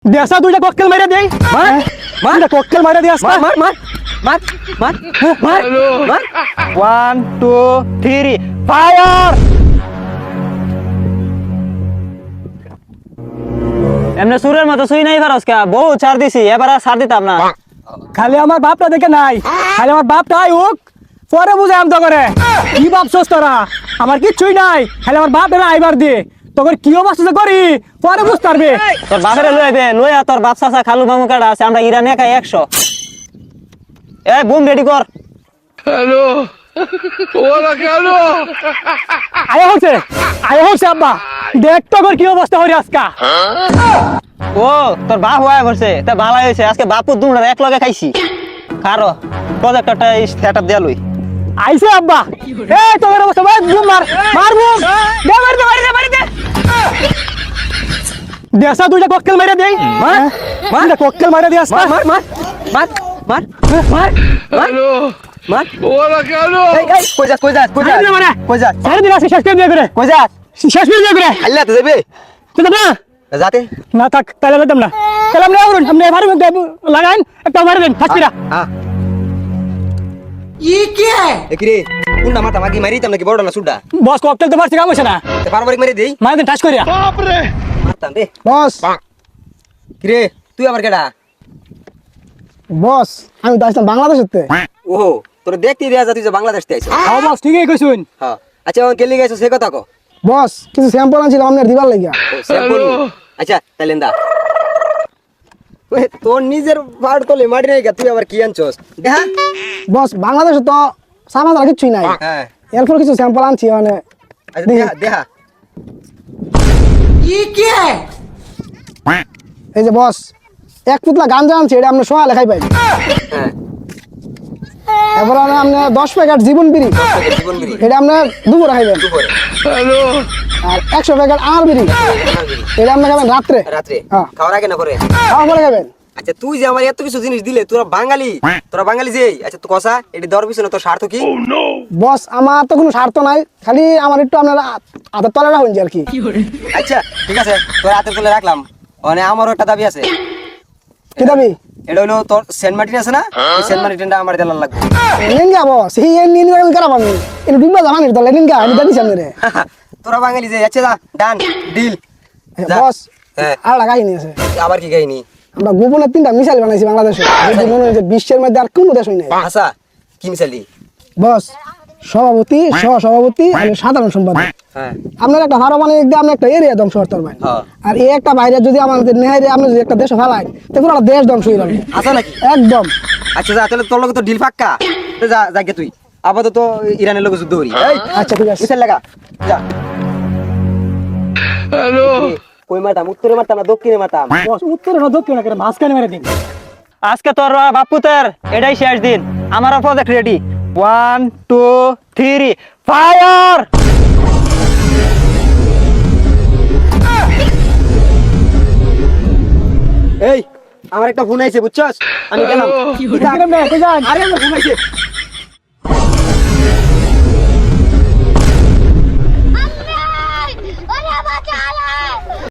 দেশা দুইটা ককটেল মাইরা দেই মার মার ককটেল মাইরা দিয়াস মার মার মার মার মার মার মার 1 2 3 ফায়ার এমনে সুরের মতো সুই নাই পারস কা বহু ছাড় দিছি এবার আর ছাড় দিতাম না। খালি আমার বাপটা দেখে নাই খালি আমার বাপটা আইউক পরে বুঝে আম তো করে কি ভাবছস তোরা আমার কিচ্ছুই নাই খালি আমার বাপ এরা আইবার দে তোর কি অবস্থা করি পরে বুঝতে পারবে তোর বাপের লই আইবে লইয়া তোর বাপ চাচা খালু মামু কাটা আছে আমরা ইরান একাই 100 এ বুম রেডি কর। হ্যালো ওরা কেন আয়া হচ্ছে আব্বা দেখ তোর কি অবস্থা হরি আজকা ও তোর বাপ হয়ে পড়ছে তা ভালো হয়েছে আজকে বাপুর দুমড়া এক লগে খাইছি কারো প্রজেক্টরটা সেটআপ দিয়া লই আইছে আব্বা এ তোর অবস্থা ভাই বুম মার মার বুম দে মারি দে দেশা দুইটা ককটেল মাইরা দেই মার মার ককটেল মাইরা দিয়াস মার মার মার মার মার মার হ্যালো মার ওরা কেন এই কই যা কই যা সারা দিন আছে শেষ করে করে কই যা শেষ করে করে আল্লাহ তো দেবে তুই না যাতে না থাক তাহলে যেতাম না তাহলে আমরা আউরুন আমরা এবারে লাগাইন একটা মারি দেন ফাঁসিরা হ্যাঁ একিরে কোনটা মাথা মাগি মারিতাম নাকি বড় না সুডা বস ককটেল তো পারছি কাম হইছে না তে পারমারিক মারি দেই মারি দেন টাচ করিয়া বাপ রে মারতাম রে বস কিরে তুই আবার কেডা বস আমি তো আসলাম বাংলাদেশের ওহো তোর দেখতে দেয়া যা তুই যে বাংলাদেশ তে আইছ হ্যাঁ বস ঠিকই কইছুন হ্যাঁ আচ্ছা ওন কেলি গাইছ সে কথা কো বস কিছু স্যাম্পল আনছিলাম আপনার দিবার লাগিয়া স্যাম্পল আচ্ছা তাহলে দা ওই তোর নিজের বাড় তোলে মারি নাই গা তুই আবার কি আনছস দেখা বস বাংলাদেশে তো সামান আর কিছুই নাই হ্যাঁ এরপর কিছু স্যাম্পল আনছি মানে আচ্ছা দেখা দেখা এই যে বস এক পুতলা গাঞ্জা আনছি এটা আপনি সোয়া লেখাই পাই হ্যাঁ এরপর আপনি 10 প্যাকেট জীবন বিড়ি জীবন বিড়ি এটা আপনি দুপুরে খাইবেন হ্যালো আর 100 প্যাকেট আনার বিড়ি এটা আপনি খাবেন রাত্রে রাত্রে হ্যাঁ। খাওয়ার আগে না পরে খাওয়া পরে খাবেন আচ্ছা তুই যে আমার এত কিছু জিনিস দিলে তোরা বাঙালি যে আচ্ছা তুই কষা এটি দর পিছনে তোর স্বার্থ কি বস আমার তো কোনো স্বার্থ নাই খালি আমার একটু আপনার হাতের তলে রাখুন আর কি আচ্ছা ঠিক আছে তোর হাতে তুলে রাখলাম মানে আমারও একটা দাবি আছে কি দাবি এটা হলো তোর সেন্ট মার্টিন আছে না এই সেন্ট মার্টিনটা আমার দেলার লাগবে নিনগা বস এই নিনগা আমি করা পাবো এটা ডিম্বা জামানির তলে নিনগা আমি জানি সামনে রে তোরা বাঙালি যে আচ্ছা যা ডান ডিল যা। বস হ্যাঁ। আর লাগাইনি আছে আবার কি গাইনি আমরা গোপনে 3টা মিসাইল বানাইছি বাংলাদেশে যদি মনে হয় যে বিশ্বের মধ্যে আর কোনো দেশ নাই আচ্ছা কি মিশালি বস সভাপতি সহসভাপতি আর সাধারণ সম্পাদক হ্যাঁ আপনার একটা পারমাণবিক দিয়ে আপনি একটা এরিয়া ধ্বংস করতে পারবেন হ্যাঁ। আর এই একটা বাইরে যদি আমাদের নেহারে আপনি যদি একটা দেশে ফালাই তো পুরো একটা দেশ ধ্বংস হয়ে যাবে আচ্ছা নাকি একদম আচ্ছা যা তাহলে তোর লগে তো ডিল পাক্কা তো যা যাকে তুই আপাতত ইরানের লগে যুদ্ধ করি এই আচ্ছা ঠিক আছে মিশাল লাগা যা হ্যালো কই মারতাম উত্তরে মারতাম না দক্ষিণে মারতাম বস উত্তরে না দক্ষিণে করে মাঝখানে মেরে দিন আজকে তোর বাপুতের এটাই শেষ দিন আমার প্রজেক্ট রেডি 1 2 3 ফায়ার এই আমার একটা ফোন আইছে বুঝছস আমি গেলাম হ্যালো আরে আমার ঘুমাইছে